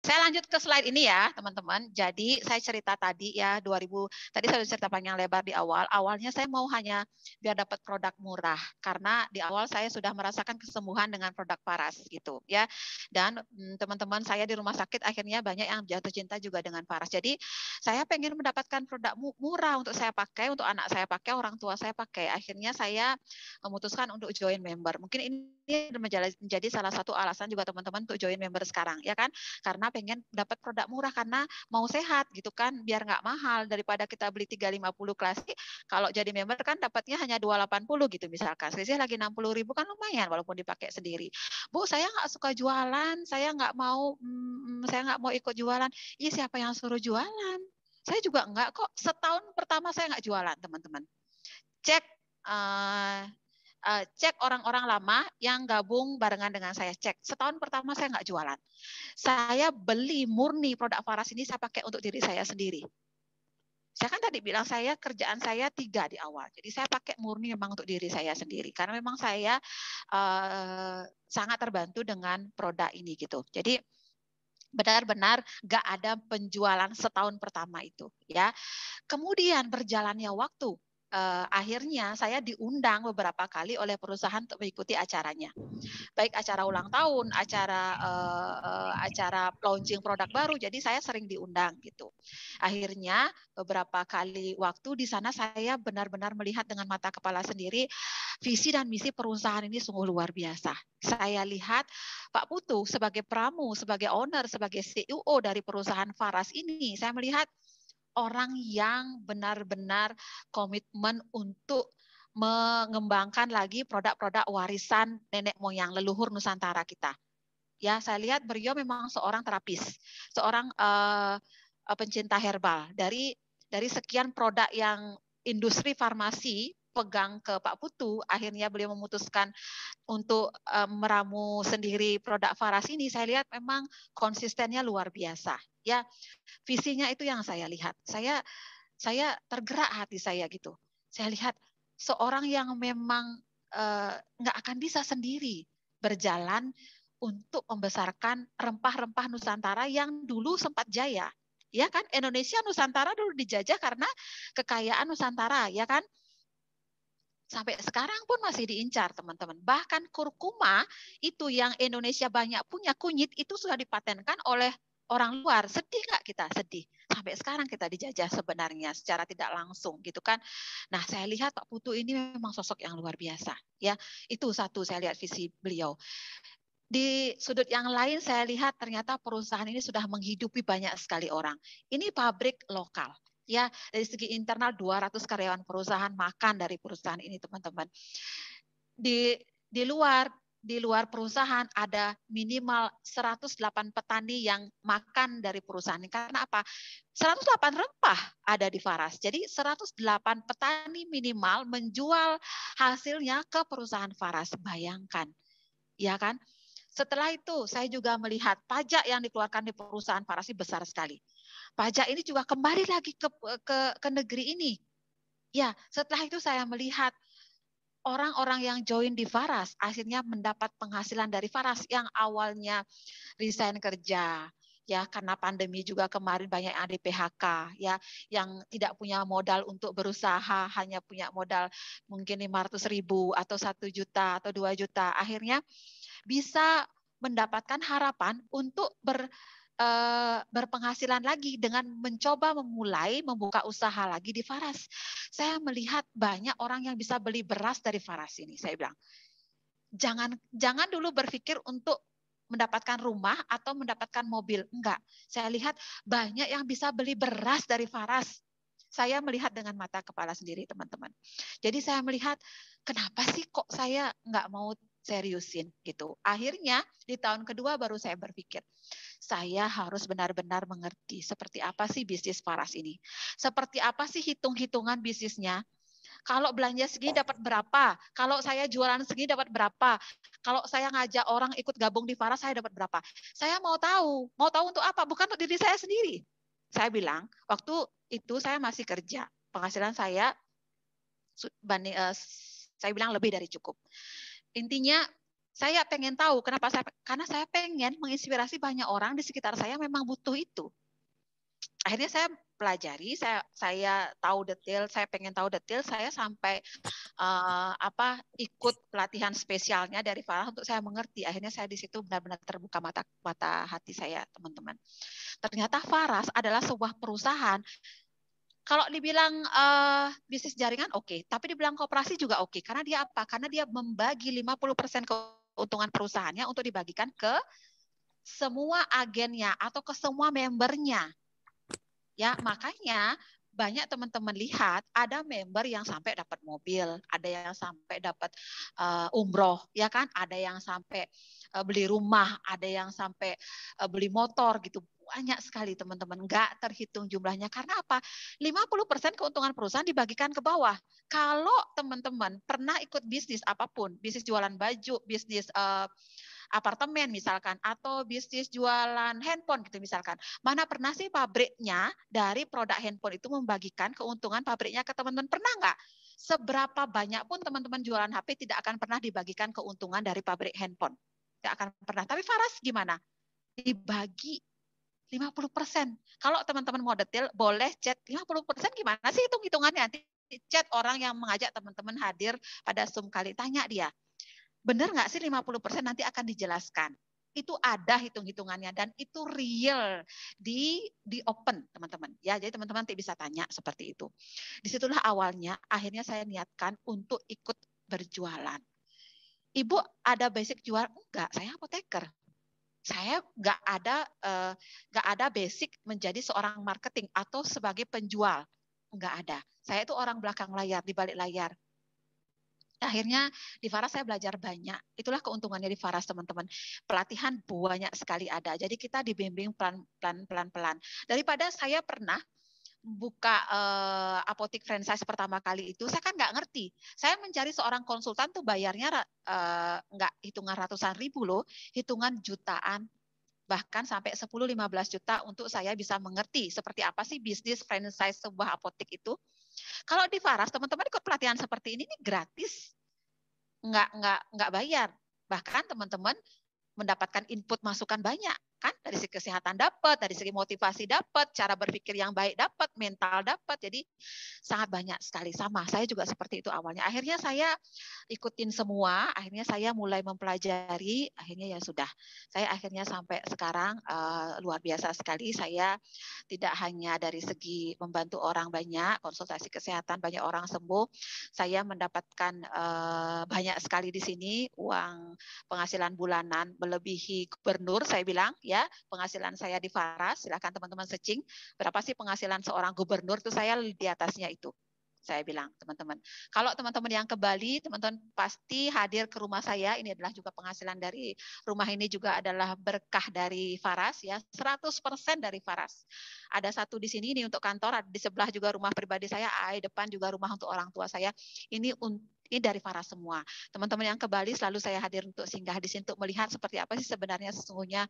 Saya lanjut ke slide ini ya, teman-teman. Jadi saya cerita tadi ya, tadi saya cerita panjang lebar di awal. Awalnya saya mau hanya biar dapat produk murah, karena di awal saya sudah merasakan kesembuhan dengan produk Paras gitu ya. Dan teman-teman saya di rumah sakit akhirnya banyak yang jatuh cinta juga dengan Paras. Jadi saya pengen mendapatkan produk murah untuk saya pakai, untuk anak saya pakai, orang tua saya pakai. Akhirnya saya memutuskan untuk join member. Mungkin ini menjadi salah satu alasan juga teman-teman untuk join member sekarang, ya kan? Karena pengen dapat produk murah, karena mau sehat gitu kan, biar nggak mahal daripada kita beli 350 klasik. Kalau jadi member kan dapatnya hanya 280 gitu misalkan. Selisih lagi 60.000 kan lumayan walaupun dipakai sendiri. Bu, saya nggak suka jualan, saya nggak mau ikut jualan. Iya, siapa yang suruh jualan? Saya juga nggak kok. Setahun pertama saya nggak jualan, teman-teman. Cek cek orang-orang lama yang gabung barengan dengan saya, cek. Setahun pertama saya nggak jualan. Saya beli murni produk Faras ini, saya pakai untuk diri saya sendiri. Saya kan tadi bilang kerjaan saya 3 di awal. Jadi saya pakai murni memang untuk diri saya sendiri. Karena memang saya sangat terbantu dengan produk ini gitu. Jadi benar-benar nggak ada penjualan setahun pertama itu ya. Kemudian berjalannya waktu, akhirnya saya diundang beberapa kali oleh perusahaan untuk mengikuti acaranya. Baik acara ulang tahun, acara launching produk baru, jadi saya sering diundang gitu. Akhirnya beberapa kali waktu di sana saya benar-benar melihat dengan mata kepala sendiri visi dan misi perusahaan ini sungguh luar biasa. Saya lihat Pak Putu sebagai pramu, sebagai owner, sebagai CEO dari perusahaan Faras ini, saya melihat orang yang benar-benar komitmen untuk mengembangkan lagi produk-produk warisan nenek moyang leluhur Nusantara kita. Ya, saya lihat beliau memang seorang terapis, seorang pencinta herbal. Dari sekian produk yang industri farmasi pegang ke Pak Putu, akhirnya beliau memutuskan untuk meramu sendiri produk Faras ini. Saya lihat memang konsistennya luar biasa. Ya, visinya itu yang saya lihat. Saya tergerak hati saya gitu. Saya lihat seorang yang memang nggak akan bisa sendiri berjalan untuk membesarkan rempah-rempah Nusantara yang dulu sempat jaya. Ya kan, Indonesia Nusantara dulu dijajah karena kekayaan Nusantara, ya kan? Sampai sekarang pun masih diincar, teman-teman. Bahkan kurkuma itu yang Indonesia banyak punya, kunyit itu sudah dipatenkan oleh orang luar. Sedih nggak kita? Sedih. Sampai sekarang kita dijajah sebenarnya secara tidak langsung gitu kan. Nah, saya lihat Pak Putu ini memang sosok yang luar biasa. Ya, itu satu saya lihat visi beliau. Di sudut yang lain saya lihat ternyata perusahaan ini sudah menghidupi banyak sekali orang. Ini pabrik lokal. Ya, dari segi internal 200 karyawan perusahaan makan dari perusahaan ini, teman-teman. Di luar perusahaan ada minimal 108 petani yang makan dari perusahaan ini. Karena apa? 108 rempah ada di Faras. Jadi 108 petani minimal menjual hasilnya ke perusahaan Faras. Bayangkan, ya kan? Setelah itu saya juga melihat pajak yang dikeluarkan di perusahaan Faras ini besar sekali. Pajak ini juga kembali lagi ke negeri ini. Ya, setelah itu saya melihat orang-orang yang join di Faras akhirnya mendapat penghasilan dari Faras yang awalnya resign kerja, ya karena pandemi juga kemarin banyak yang di PHK, ya yang tidak punya modal untuk berusaha, hanya punya modal mungkin 500.000 atau 1 juta atau 2 juta, akhirnya bisa mendapatkan harapan untuk berpenghasilan lagi dengan mencoba memulai membuka usaha lagi di Faras. Saya melihat banyak orang yang bisa beli beras dari Faras ini. Saya bilang, jangan dulu berpikir untuk mendapatkan rumah atau mendapatkan mobil. Enggak. Saya lihat banyak yang bisa beli beras dari Faras. Saya melihat dengan mata kepala sendiri, teman-teman. Jadi saya melihat, kenapa sih kok saya nggak mau seriusin gitu. Akhirnya di tahun kedua baru saya berpikir, saya harus benar-benar mengerti seperti apa sih bisnis Faras ini. Seperti apa sih hitung-hitungan bisnisnya. Kalau belanja segini dapat berapa? Kalau saya jualan segini dapat berapa? Kalau saya ngajak orang ikut gabung di Faras, saya dapat berapa? Saya mau tahu. Mau tahu untuk apa? Bukan untuk diri saya sendiri. Saya bilang, waktu itu saya masih kerja. Penghasilan saya bilang lebih dari cukup. Intinya Saya pengen tahu kenapa karena saya pengen menginspirasi banyak orang di sekitar saya memang butuh itu. Akhirnya saya pelajari, saya tahu detail, saya pengen tahu detail, saya sampai ikut pelatihan spesialnya dari Farah untuk saya mengerti. Akhirnya saya di situ benar-benar terbuka mata hati saya, teman-teman. Ternyata Faras adalah sebuah perusahaan. Kalau dibilang bisnis jaringan oke, tapi dibilang koperasi juga oke. Karena dia apa? Karena dia membagi 50% keuntungan perusahaannya untuk dibagikan ke semua agennya atau ke semua membernya. Ya, makanya banyak teman-teman lihat ada member yang sampai dapat mobil, ada yang sampai dapat umroh, ya kan? Ada yang sampai beli rumah, ada yang sampai beli motor gitu. Banyak sekali teman-teman, nggak terhitung jumlahnya. Karena apa? 50% keuntungan perusahaan dibagikan ke bawah. Kalau teman-teman pernah ikut bisnis apapun, bisnis jualan baju, bisnis apartemen misalkan, atau bisnis jualan handphone gitu misalkan. Mana pernah sih pabriknya dari produk handphone itu membagikan keuntungan pabriknya ke teman-teman? Pernah nggak? Seberapa banyak pun teman-teman jualan HP tidak akan pernah dibagikan keuntungan dari pabrik handphone. Tidak akan pernah. Tapi Faras gimana? Dibagi 50%. Kalau teman-teman mau detail, boleh chat 50% gimana sih hitung-hitungannya? Nanti chat orang yang mengajak teman-teman hadir pada Zoom kali, tanya dia. Benar nggak sih 50% nanti akan dijelaskan. Itu ada hitung-hitungannya dan itu real di open teman-teman. Ya, jadi teman-teman nanti bisa tanya seperti itu. Disitulah awalnya akhirnya saya niatkan untuk ikut berjualan. Ibu ada basic jual? Enggak, saya apoteker. Saya nggak ada basic menjadi seorang marketing atau sebagai penjual. Nggak ada. Saya itu orang belakang layar, di balik layar. Akhirnya di Faras saya belajar banyak. Itulah keuntungannya di Faras, teman-teman. Pelatihan banyak sekali ada. Jadi kita dibimbing pelan-pelan. Daripada saya pernah buka apotek franchise pertama kali itu, saya kan nggak ngerti. Saya mencari seorang konsultan tuh bayarnya nggak hitungan ratusan ribu loh, hitungan jutaan. Bahkan sampai 10-15 juta untuk saya bisa mengerti seperti apa sih bisnis franchise sebuah apotek itu. Kalau di Faras, teman-teman ikut pelatihan seperti ini gratis, nggak bayar. Bahkan teman-teman mendapatkan input masukan banyak kan, dari segi kesehatan dapat, dari segi motivasi dapat, cara berpikir yang baik dapat, mental dapat. Jadi sangat banyak sekali. Sama, saya juga seperti itu awalnya. Akhirnya saya ikutin semua, akhirnya saya mulai mempelajari, akhirnya ya sudah. Saya akhirnya sampai sekarang luar biasa sekali. Saya tidak hanya dari segi membantu orang banyak, konsultasi kesehatan, banyak orang sembuh. Saya mendapatkan banyak sekali di sini uang penghasilan bulanan melebihi gubernur, saya bilang ya, penghasilan saya di Faras, silakan teman-teman searching berapa sih penghasilan seorang gubernur, itu saya di atasnya itu. Saya bilang, teman-teman. Kalau teman-teman yang ke Bali, teman-teman pasti hadir ke rumah saya. Ini adalah juga penghasilan dari rumah ini juga adalah berkah dari Faras ya, 100% dari Faras. Ada satu di sini ini untuk kantor, di sebelah juga rumah pribadi saya, depan juga rumah untuk orang tua saya. Ini dari Faras semua. Teman-teman yang ke Bali selalu saya hadir untuk singgah di sini untuk melihat seperti apa sih sebenarnya sesungguhnya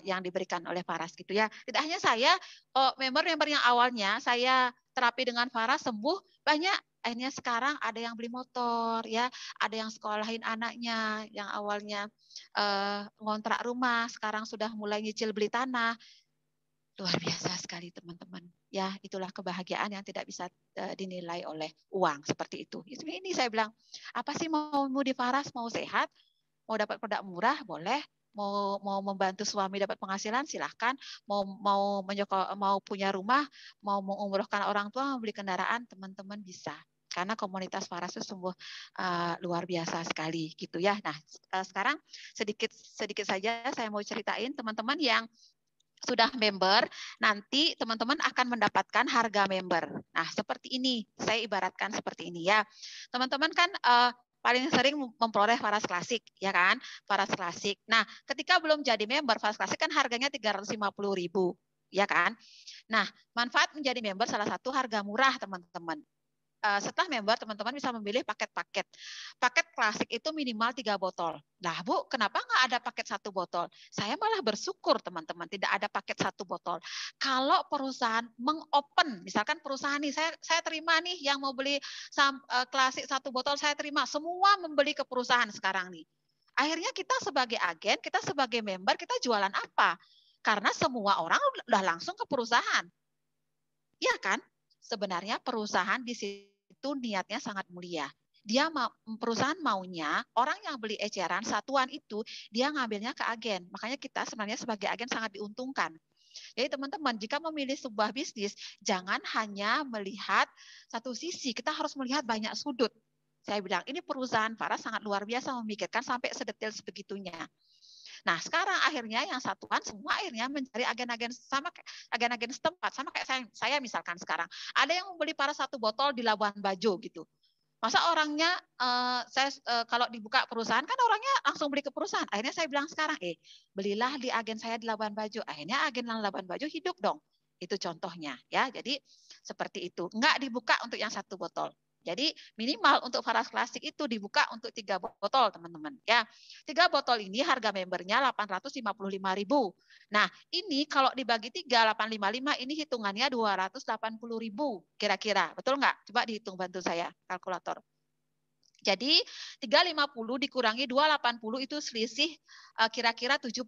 yang diberikan oleh Faras gitu ya. Tidak hanya saya, member-member yang awalnya saya terapi dengan Faras sembuh banyak. Akhirnya sekarang ada yang beli motor ya, ada yang sekolahin anaknya, yang awalnya ngontrak rumah, sekarang sudah mulai nyicil beli tanah. Luar biasa sekali teman-teman. Ya, itulah kebahagiaan yang tidak bisa dinilai oleh uang seperti itu. Ini saya bilang, apa sih mau di Faras, mau sehat, mau dapat produk murah, boleh. Mau membantu suami dapat penghasilan, silahkan. Mau punya rumah, mau mengumrohkan orang tua, mau beli kendaraan, teman-teman bisa. Karena komunitas Faras itu sungguh luar biasa sekali gitu ya. Nah, sekarang sedikit saja saya mau ceritain teman-teman yang sudah member, nanti teman-teman akan mendapatkan harga member. Nah, seperti ini, saya ibaratkan seperti ini ya. Teman-teman kan paling sering memperoleh Faras Klasik, ya kan? Faras Klasik. Nah, ketika belum jadi member, Faras Klasik kan harganya 350.000, ya kan? Nah, manfaat menjadi member salah satu harga murah, teman-teman. Setelah member, teman-teman bisa memilih paket-paket. Paket klasik itu minimal 3 botol. Nah, Bu, kenapa nggak ada paket 1 botol? Saya malah bersyukur, teman-teman, tidak ada paket 1 botol. Kalau perusahaan mengopen, misalkan perusahaan nih, saya terima nih yang mau beli klasik 1 botol, saya terima. Semua membeli ke perusahaan sekarang nih. Akhirnya kita sebagai agen, kita sebagai member, kita jualan apa? Karena semua orang udah langsung ke perusahaan. Iya kan? Sebenarnya perusahaan di situ niatnya sangat mulia. Perusahaan maunya orang yang beli eceran satuan itu dia ngambilnya ke agen. Makanya kita sebenarnya sebagai agen sangat diuntungkan. Jadi teman-teman, jika memilih sebuah bisnis, jangan hanya melihat satu sisi, kita harus melihat banyak sudut. Saya bilang, ini perusahaan Farah sangat luar biasa memikirkan sampai sedetail sebegitunya. Nah, sekarang akhirnya yang satuan semua akhirnya mencari agen-agen sama agen-agen setempat, sama kayak saya misalkan sekarang. Ada yang membeli para satu botol di Labuan Bajo gitu. Masa orangnya kalau dibuka perusahaan kan orangnya langsung beli ke perusahaan. Akhirnya saya bilang sekarang, belilah di agen saya di Labuan Bajo. Akhirnya agen Labuan Bajo hidup dong. Itu contohnya ya. Jadi seperti itu. Enggak dibuka untuk yang satu botol. Jadi minimal untuk Faras Klasik itu dibuka untuk 3 botol teman-teman ya. 3 botol ini harga membernya 855.000. Nah, ini kalau dibagi 3 855 ini hitungannya 280.000 kira-kira. Betul nggak? Coba dihitung bantu saya kalkulator. Jadi 350 dikurangi 280 itu selisih kira-kira 70.000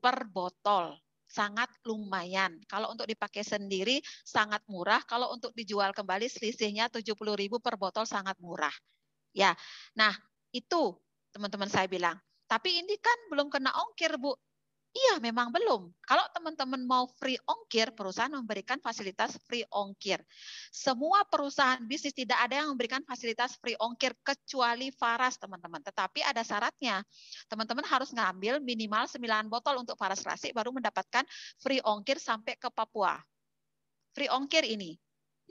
per botol. Sangat lumayan. Kalau untuk dipakai sendiri sangat murah. Kalau untuk dijual kembali selisihnya 70.000 per botol sangat murah. Ya, nah itu teman-teman saya bilang. Tapi ini kan belum kena ongkir, Bu. Iya, memang belum. Kalau teman-teman mau free ongkir, perusahaan memberikan fasilitas free ongkir. Semua perusahaan bisnis tidak ada yang memberikan fasilitas free ongkir kecuali Faras, teman-teman. Tetapi ada syaratnya. Teman-teman harus ngambil minimal 9 botol untuk Faras Klasik baru mendapatkan free ongkir sampai ke Papua. Free ongkir ini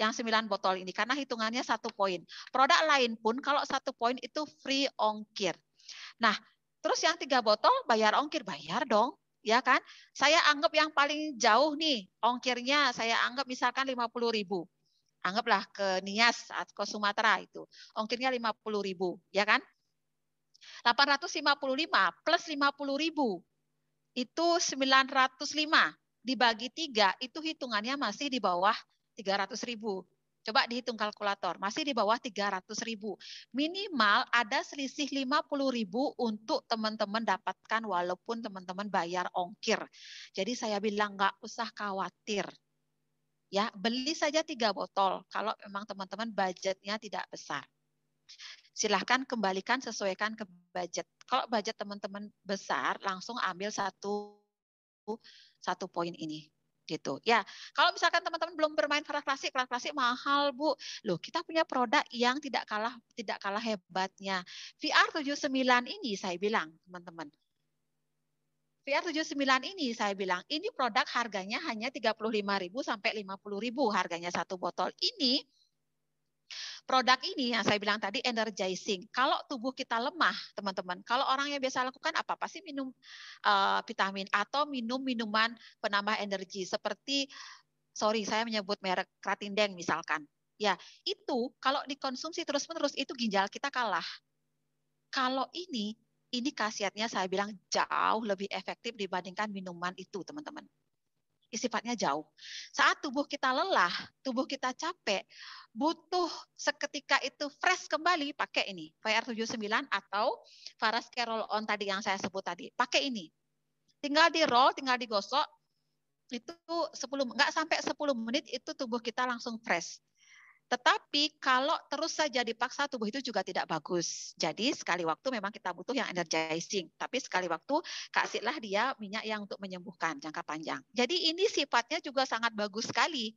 yang 9 botol ini karena hitungannya 1 poin. Produk lain pun kalau 1 poin itu free ongkir. Nah, terus yang 3 botol bayar ongkir, bayar dong. Ya kan? Saya anggap yang paling jauh nih ongkirnya saya anggap misalkan 50.000. Anggaplah ke Nias atau ke Sumatera itu. Ongkirnya 50.000, ya kan? 855 plus 50.000 itu 905 dibagi 3 itu hitungannya masih di bawah 300.000. Coba dihitung kalkulator, masih di bawah 300.000. Minimal ada selisih 50.000 untuk teman-teman dapatkan walaupun teman-teman bayar ongkir. Jadi saya bilang nggak usah khawatir. Ya, beli saja 3 botol kalau memang teman-teman budgetnya tidak besar. Silahkan kembalikan sesuaikan ke budget. Kalau budget teman-teman besar, langsung ambil satu poin ini gitu ya. Kalau misalkan teman-teman belum bermain Faras Klasik mahal, Bu. Loh, kita punya produk yang tidak kalah hebatnya. VR79 ini saya bilang, teman-teman. VR79 ini saya bilang, ini produk harganya hanya 35.000 sampai 50.000 harganya satu botol. Ini produk ini yang saya bilang tadi energizing. Kalau tubuh kita lemah, teman-teman, kalau orang yang biasa lakukan apa? Pasti minum vitamin atau minum minuman penambah energi seperti, saya menyebut merek Kratindeng misalkan. Ya, itu kalau dikonsumsi terus-menerus itu ginjal kita kalah. Kalau ini khasiatnya saya bilang jauh lebih efektif dibandingkan minuman itu, teman-teman. Sifatnya jauh. Saat tubuh kita lelah, tubuh kita capek, butuh seketika itu fresh kembali, pakai ini, VR79 atau Faras Carol On tadi yang saya sebut tadi. Pakai ini. Tinggal di roll, tinggal digosok, itu nggak sampai 10 menit itu tubuh kita langsung fresh. Tetapi kalau terus saja dipaksa tubuh itu juga tidak bagus. Jadi sekali waktu memang kita butuh yang energizing. Tapi sekali waktu kasihlah dia minyak yang untuk menyembuhkan jangka panjang. Jadi ini sifatnya juga sangat bagus sekali.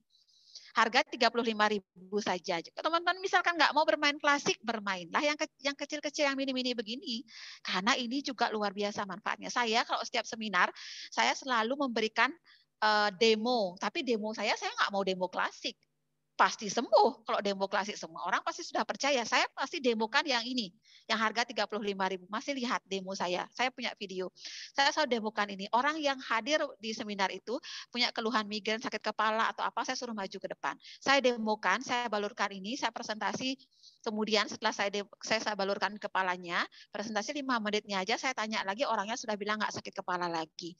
Harga 35.000 saja. Teman-teman misalkan nggak mau bermain klasik, bermainlah yang kecil-kecil, yang mini-mini begini. Karena ini juga luar biasa manfaatnya. Saya kalau setiap seminar, saya selalu memberikan demo. Tapi demo saya nggak mau demo klasik. Pasti sembuh. Kalau demo klasik semua orang pasti sudah percaya. Saya pasti demokan yang ini, yang harga 35.000. Masih lihat demo saya. Saya punya video. Saya selalu demokan ini. Orang yang hadir di seminar itu punya keluhan migrain, sakit kepala atau apa, saya suruh maju ke depan. Saya demokan, saya balurkan ini, saya presentasi. Kemudian setelah saya balurkan kepalanya, presentasi 5 menitnya aja saya tanya lagi, orangnya sudah bilang nggak sakit kepala lagi.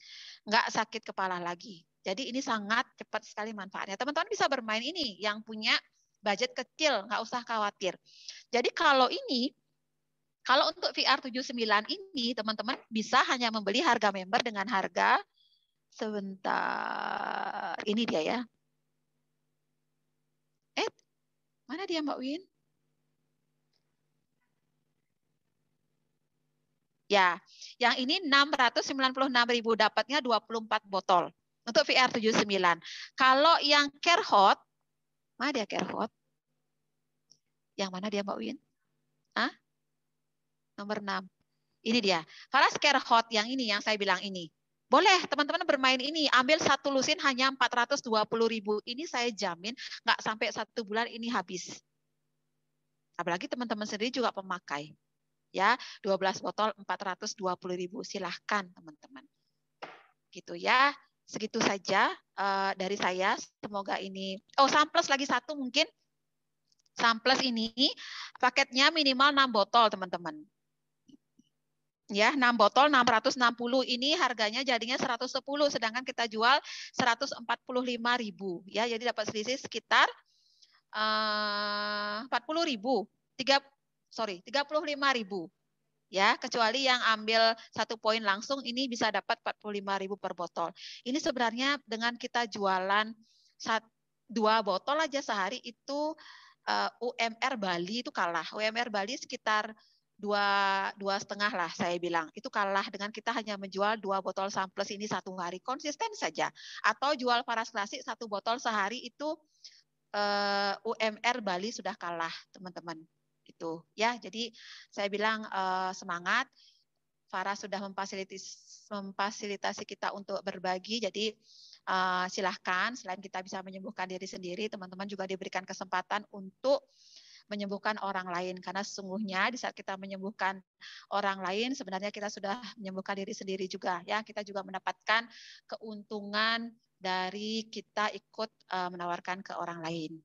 Nggak sakit kepala lagi. Jadi ini sangat cepat sekali manfaatnya. Teman-teman bisa bermain ini yang punya budget kecil, nggak usah khawatir. Jadi kalau ini Kalau untuk VR79 ini, teman-teman bisa hanya membeli harga member dengan harga sebentar. Ini dia ya. Mana dia Mbak Win? Ya, yang ini 696.000 dapatnya 24 botol untuk VR79. Kalau yang Carehot, mana dia Carehot? Yang mana dia Mbak Win? Hah? Nomor 6. Ini dia. Faras Carehot yang ini yang saya bilang ini. Boleh teman-teman bermain ini, ambil satu lusin hanya 420.000. Ini saya jamin nggak sampai 1 bulan ini habis. Apalagi teman-teman sendiri juga pemakai. Ya, 12 botol 420.000. Silahkan teman-teman. Gitu ya. Segitu saja dari saya. Semoga ini. Oh, Samples lagi satu mungkin. Samples ini paketnya minimal 6 botol teman-teman. Ya, 6 botol 660 ini harganya jadinya 110 sedangkan kita jual 145.000 ya. Jadi dapat selisih sekitar 40.000. 35.000 ya, kecuali yang ambil 1 poin langsung ini bisa dapat 45.000 per botol. Ini sebenarnya dengan kita jualan 2 botol aja sehari itu UMR Bali itu kalah. UMR Bali sekitar 2,5 lah saya bilang. Itu kalah dengan kita hanya menjual 2 botol Samples ini 1 hari. Konsisten saja. Atau jual Faras Klasik 1 botol sehari itu UMR Bali sudah kalah, teman-teman. Gitu ya. Jadi saya bilang semangat. Farah sudah memfasilitasi kita untuk berbagi. Jadi silahkan selain kita bisa menyembuhkan diri sendiri, teman-teman juga diberikan kesempatan untuk menyembuhkan orang lain. Karena sesungguhnya di saat kita menyembuhkan orang lain, sebenarnya kita sudah menyembuhkan diri sendiri juga. Ya, kita juga mendapatkan keuntungan dari kita ikut menawarkan ke orang lain.